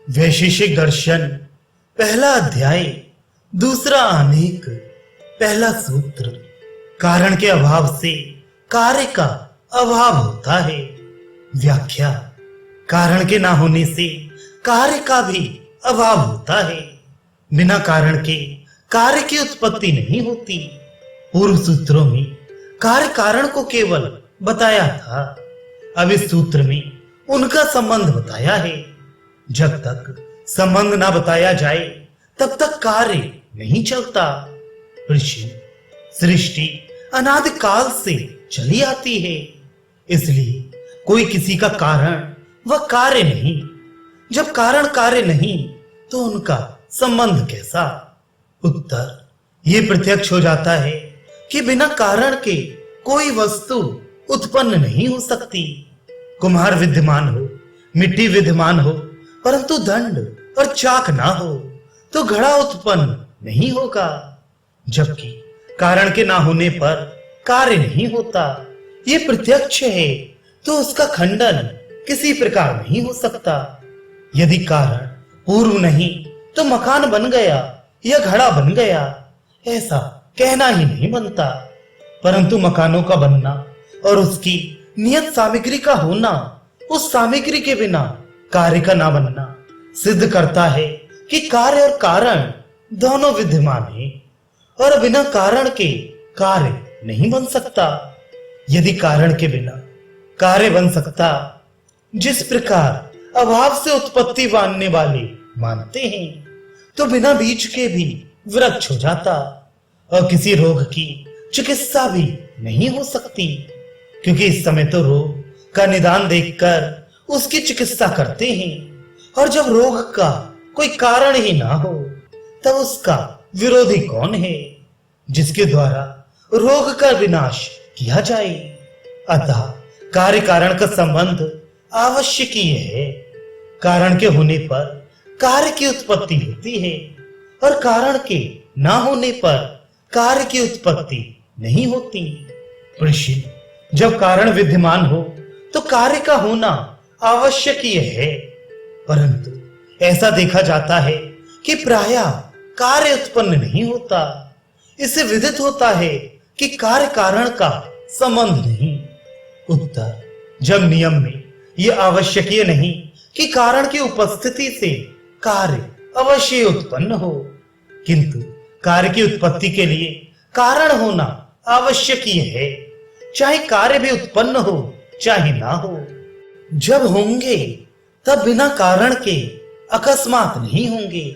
वैशेषिक दर्शन पहला अध्याय दूसरा अनेक पहला सूत्र। कारण के अभाव से कार्य का अभाव होता है। व्याख्या। कारण के ना होने से कार्य का भी अभाव होता है। बिना कारण के कार्य की उत्पत्ति नहीं होती। पूर्व सूत्रों में कार्य कारण को केवल बताया था। अब इस सूत्र में उनका संबंध बताया है। जब तक संबंध ना बताया जाए तब तक कार्य नहीं चलता। प्रश्न। सृष्टि अनादि काल से चली आती है, इसलिए कोई किसी का कारण व कार्य नहीं। जब कारण कार्य नहीं तो उनका संबंध कैसा? उत्तर। ये प्रत्यक्ष हो जाता है कि बिना कारण के कोई वस्तु उत्पन्न नहीं हो सकती। कुम्हार विद्यमान हो, मिट्टी विद्यमान हो, परंतु दंड और चाक ना हो तो घड़ा उत्पन्न नहीं होगा। जबकि कारण के ना होने पर कार्य नहीं होता। ये प्रत्यक्ष है तो उसका खंडन किसी प्रकार नहीं हो सकता। यदि कारण पूर्व नहीं तो मकान बन गया या घड़ा बन गया, ऐसा कहना ही नहीं बनता। परंतु मकानों का बनना और उसकी नियत सामग्री का होना, उस सामग्री के बिना कार्य का ना बनना सिद्ध करता है कि कार्य और कारण दोनों विद्यमान है और बिना कारण के कार्य नहीं बन सकता। यदि कारण के बिना कार्य बन सकता, जिस प्रकार अभाव से उत्पत्ति मानने वाले मानते हैं, तो बिना बीज के भी वृक्ष हो जाता और किसी रोग की चिकित्सा भी नहीं हो सकती, क्योंकि इस समय तो रोग का निदान देखकर उसकी चिकित्सा करते हैं। और जब रोग का कोई कारण ही ना हो तब उसका विरोधी कौन है जिसके द्वारा रोग का विनाश किया जाए? अतः कार्य कारण का संबंध आवश्यक ही है। कारण के होने पर कार्य की उत्पत्ति होती है और कारण के ना होने पर कार्य की उत्पत्ति नहीं होती। प्रश्न। जब कारण विद्यमान हो तो कार्य का होना आवश्यक ही है, परंतु ऐसा देखा जाता है कि प्रायः कार्य उत्पन्न नहीं होता। इससे विदित होता है कि कार्य कारण का संबंध नहीं। उत्तर। जब नियम में यह आवश्यक नहीं कि कारण की उपस्थिति से कार्य अवश्य उत्पन्न हो, किंतु कार्य की उत्पत्ति के लिए कारण होना आवश्यक ही है, चाहे कार्य भी उत्पन्न हो चाहे ना हो। जब होंगे तब बिना कारण के अकस्मात नहीं होंगे।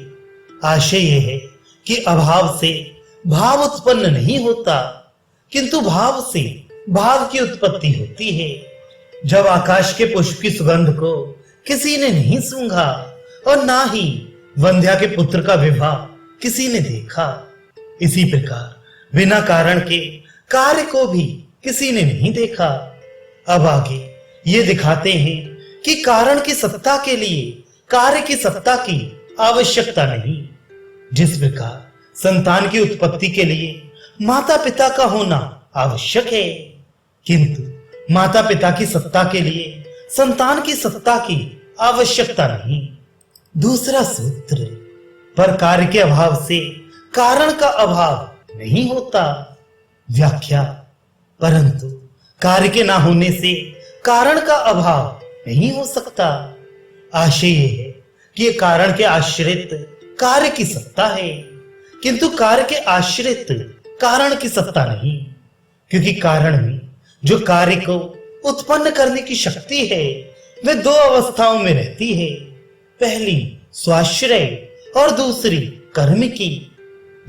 आशय यह है कि अभाव से भाव उत्पन्न नहीं होता, किंतु भाव से भाव की उत्पत्ति होती है। जब आकाश के पुष्प की सुगंध को किसी ने नहीं सूंघा और ना ही वंध्या के पुत्र का विवाह किसी ने देखा, इसी प्रकार बिना कारण के कार्य को भी किसी ने नहीं देखा। अब आगे ये दिखाते हैं कि कारण की सत्ता के लिए कार्य की सत्ता की आवश्यकता नहीं। जिस प्रकार संतान की उत्पत्ति के लिए माता पिता का होना आवश्यक है, किंतु माता पिता की सत्ता के लिए संतान की सत्ता की आवश्यकता नहीं। दूसरा सूत्र। पर कार्य के अभाव से कारण का अभाव नहीं होता। व्याख्या। परंतु कार्य के ना होने से कारण का अभाव नहीं हो सकता। आशय यह है कि कारण के आश्रित कार्य की सत्ता है, किंतु कार्य के आश्रित कारण की सत्ता नहीं, क्योंकि कारण में जो कार्य को उत्पन्न करने की शक्ति है वह दो अवस्थाओं में रहती है। पहली स्वाश्रय और दूसरी कर्म की।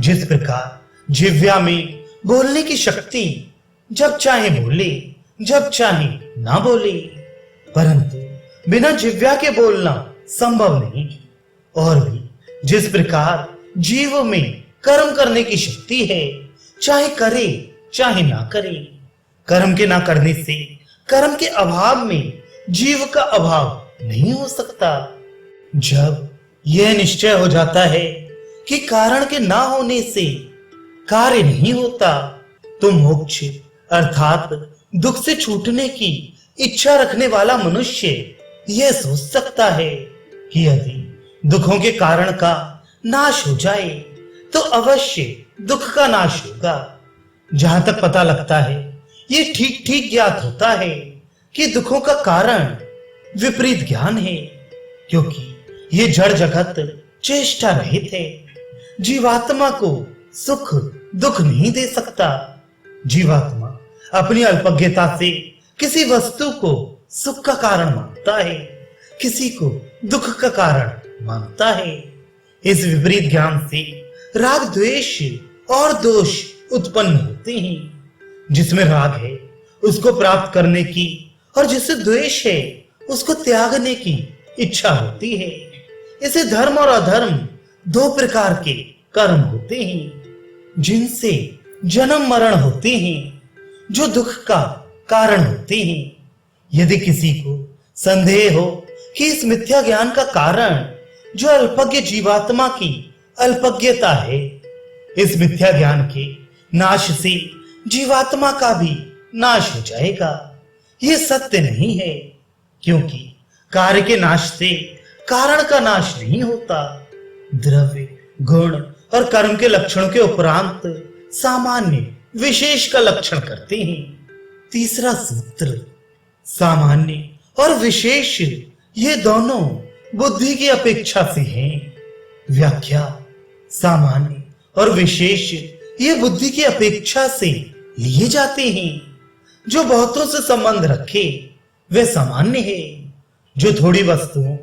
जिस प्रकार जिह्वा में बोलने की शक्ति जब चाहे बोले जब चाहे ना बोले, परंतु बिना जिह्वा के बोलना संभव नहीं। और भी जिस प्रकार जीव में कर्म करने की शक्ति है, चाहे करे चाहे ना करे। कर्म के ना करने से कर्म के अभाव में जीव का अभाव नहीं हो सकता। जब यह निश्चय हो जाता है कि कारण के ना होने से कार्य नहीं होता, तो मोक्ष अर्थात दुख से छूटने की इच्छा रखने वाला मनुष्य यह सोच सकता है कि यदि दुखों के कारण का नाश हो जाए तो अवश्य दुख का नाश होगा। जहां तक पता लगता है, ये ठीक ठीक ज्ञात होता है कि दुखों का कारण विपरीत ज्ञान है, क्योंकि ये जड़ जगत चेष्टा रहित है। जीवात्मा को सुख दुख नहीं दे सकता। जीवात्मा अपनी अल्पज्ञता से किसी वस्तु को सुख का कारण मानता है, किसी को दुख का कारण मानता है। इस विपरीत ज्ञान से राग द्वेष और दोष उत्पन्न होते हैं। जिसमें राग है उसको प्राप्त करने की और जिससे द्वेष है उसको त्यागने की इच्छा होती है। इसे धर्म और अधर्म दो प्रकार के कर्म होते हैं जिनसे जन्म मरण होते हैं, जो दुख का कारण होते हैं। यदि किसी को संदेह हो कि इस मिथ्या ज्ञान का कारण जो अल्पज्ञ जीवात्मा की अल्पज्ञता है, इस मिथ्या ज्ञान के नाश से जीवात्मा का भी नाश हो जाएगा, ये सत्य नहीं है। क्योंकि कार्य के नाश से कारण का नाश नहीं होता। द्रव्य गुण और कर्म के लक्षणों के उपरांत सामान्य विशेष का लक्षण करते हैं। तीसरा सूत्र, सामान्य और विशेष ये दोनों बुद्धि की अपेक्षा से हैं। व्याख्या, सामान्य और विशेष ये बुद्धि की अपेक्षा से लिए जाते हैं। जो बहुतों से संबंध रखे वे सामान्य है, जो थोड़ी वस्तुओं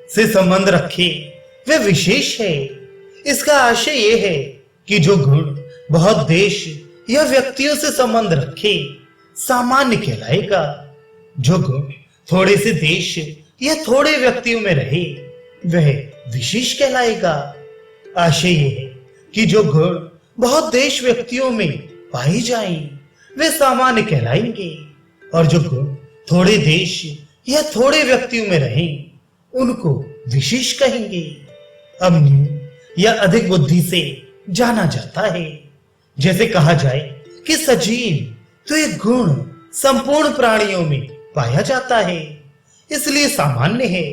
से संबंध रखे वे विशेष है। इसका आशय यह है कि जो गुण बहुत देश या व्यक्तियों से संबंध रखे सामान्य कहलाएगा, जो गुण थोड़े से देश या थोड़े व्यक्तियों में रहे वह विशेष कहलाएगा। आशय यह है कि जो गुण बहुत देश व्यक्तियों में पाए जाएं वे सामान्य कहलाएंगे, और जो गुण थोड़े देश या थोड़े व्यक्तियों में रहें उनको विशेष कहेंगे। अब न्यून या अधिक बुद्धि से जाना जाता है। जैसे कहा जाए कि सजीव तो एक गुण संपूर्ण प्राणियों में पाया जाता है, इसलिए सामान्य है।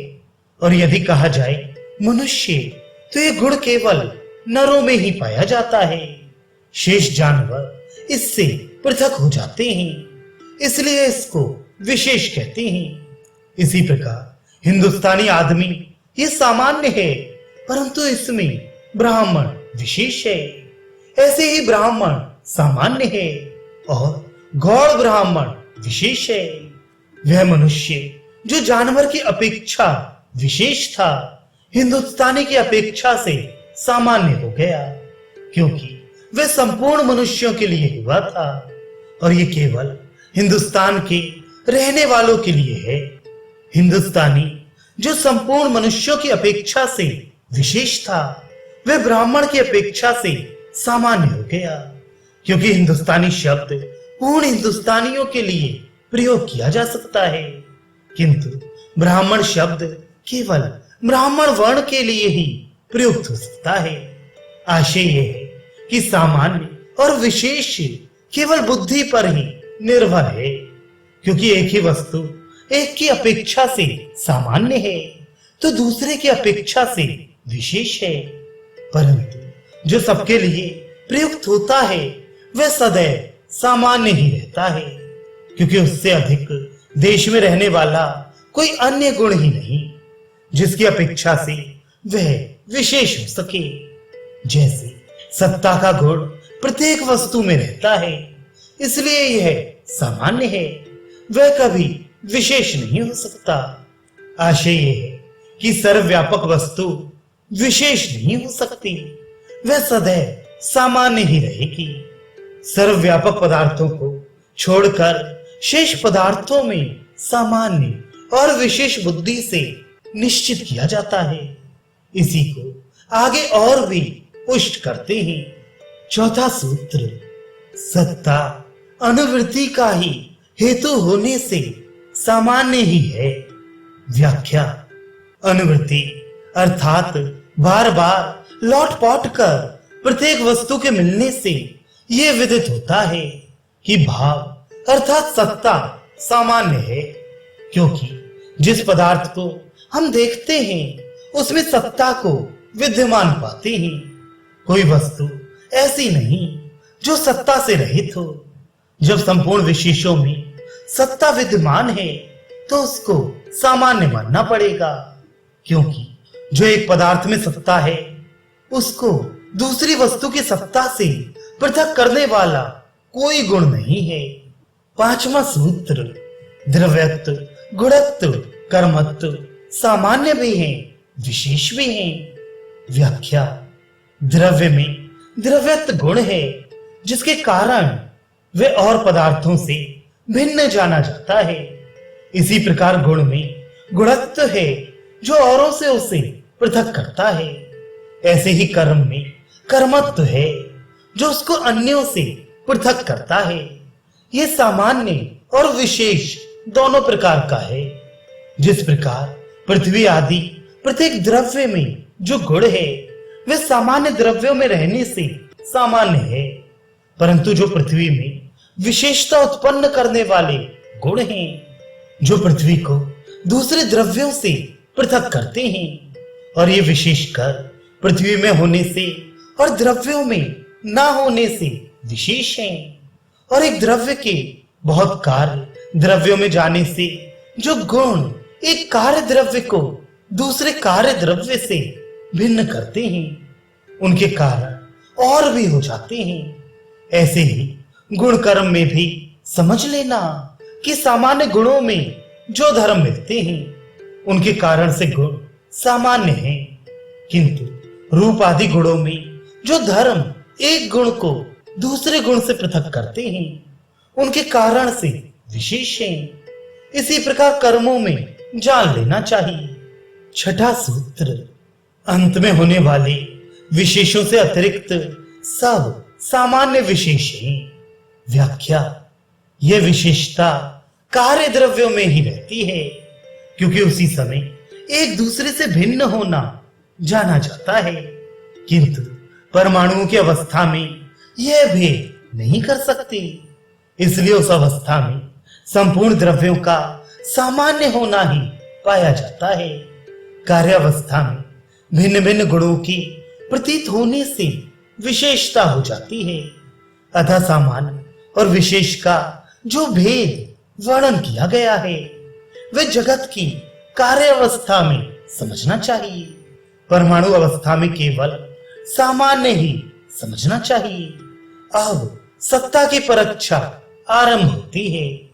और यदि कहा जाए मनुष्य तो ये गुण केवल नरों में ही पाया जाता है, शेष जानवर इससे पृथक हो जाते हैं, इसलिए इसको विशेष कहते हैं। इसी प्रकार हिंदुस्तानी आदमी ये सामान्य है, परंतु इसमें ब्राह्मण विशेष है। ऐसे ही ब्राह्मण सामान्य है और गौड़ ब्राह्मण विशेष है। वह मनुष्य जो जानवर की अपेक्षा विशेष था, हिंदुस्तानी की अपेक्षा से सामान्य हो गया, क्योंकि वह संपूर्ण मनुष्यों के लिए हुआ था और ये केवल हिंदुस्तान के रहने वालों के लिए है। हिंदुस्तानी जो संपूर्ण मनुष्यों की अपेक्षा से विशेष था, वह ब्राह्मण की अपेक्षा से सामान्य हो गया, क्योंकि हिंदुस्तानी शब्द पूर्ण हिंदुस्तानियों के लिए प्रयोग किया जा सकता है, किंतु ब्राह्मण शब्द केवल ब्राह्मण वर्ण के लिए ही प्रयुक्त हो सकता है। आशय यह है कि सामान्य और विशेष केवल बुद्धि पर ही निर्भर है, क्योंकि एक ही वस्तु एक की अपेक्षा से सामान्य है तो दूसरे की अपेक्षा से विशेष है, परंतु जो सबके लिए प्रयुक्त होता है वह सदैव सामान्य ही रहता है, क्योंकि उससे अधिक देश में रहने वाला कोई अन्य गुण ही नहीं जिसकी अपेक्षा से वह विशेष हो सके। जैसे सत्ता का गुण प्रत्येक वस्तु में रहता है, इसलिए यह सामान्य है, वह कभी विशेष नहीं हो सकता। आशय यह है कि सर्वव्यापक वस्तु विशेष नहीं हो सकती, वह सदैव सामान्य ही रहेगी। सर्वव्यापक पदार्थों को छोड़कर शेष पदार्थों में सामान्य और विशेष बुद्धि से निश्चित किया जाता है। इसी को आगे और भी पुष्ट करते हैं। चौथा सूत्र, सत्ता अनुवृत्ति का ही हेतु होने से सामान्य ही है। व्याख्या, अनुवृत्ति अर्थात बार बार लौट पौट कर प्रत्येक वस्तु के मिलने से यह विदित होता है कि भाव अर्थात सत्ता सामान्य है, क्योंकि जिस पदार्थ को हम देखते हैं उसमें सत्ता को विद्यमान पाते हैं। कोई वस्तु ऐसी नहीं जो सत्ता से रहित हो। जब संपूर्ण विशेषों में सत्ता विद्यमान है तो उसको सामान्य मानना पड़ेगा, क्योंकि जो एक पदार्थ में सत्ता है उसको दूसरी वस्तु की सत्ता से पृथक करने वाला कोई गुण नहीं है। पांचवा सूत्र, द्रव्यत्व, गुणत्व, कर्मत्व सामान्य भी हैं, विशेष भी हैं। व्याख्या, द्रव्य में द्रव्यत्व गुण है जिसके कारण वे और पदार्थों से भिन्न जाना जाता है। इसी प्रकार गुण में गुणत्व है जो औरों से उसे पृथक करता है। ऐसे ही कर्म में कर्मत्व है जो उसको अन्यों से पृथक करता है। ये सामान्य और विशेष दोनों प्रकार का है। जिस प्रकार पृथ्वी आदि प्रत्येक द्रव्य में जो गुण है वे सामान्य द्रव्यों में रहने से सामान्य है, परंतु जो पृथ्वी में विशेषता उत्पन्न करने वाले गुण हैं, जो पृथ्वी को दूसरे द्रव्यों से पृथक करते हैं, और ये विशेषकर पृथ्वी में होने से और द्रव्यों में ना होने से विशेष हैं। और एक द्रव्य के बहुत कार्य द्रव्यों में जाने से जो गुण एक कार्य द्रव्य को दूसरे कार्य द्रव्य से भिन्न करते हैं, उनके कारण और भी हो जाते हैं। ऐसे ही गुण कर्म में भी समझ लेना कि सामान्य गुणों में जो धर्म मिलते हैं उनके कारण से गुण सामान्य हैं, किंतु रूप आदि गुणों में जो धर्म एक गुण को दूसरे गुण से पृथक करते हैं उनके कारण से विशेष हैं। इसी प्रकार कर्मों में जान लेना चाहिए। छठा सूत्र, अंत में होने वाले विशेषों से अतिरिक्त सब सामान्य विशेष हैं। व्याख्या, यह विशेषता कार्य द्रव्यों में ही रहती है, क्योंकि उसी समय एक दूसरे से भिन्न होना जाना जाता है, किंतु परमाणुओं की अवस्था में यह भेद नहीं कर सकते। इसलिए उस अवस्था में संपूर्ण द्रव्यों का सामान्य होना ही पाया जाता है। कार्यावस्था में भिन्न भिन्न गुणों की प्रतीत होने से विशेषता हो जाती है। अतः सामान्य और विशेष का जो भेद वर्णन किया गया है वे जगत की कार्यावस्था में समझना चाहिए। परमाणु अवस्था में केवल सामान्य ही समझना चाहिए। अब सत्ता की परीक्षा आरंभ होती है।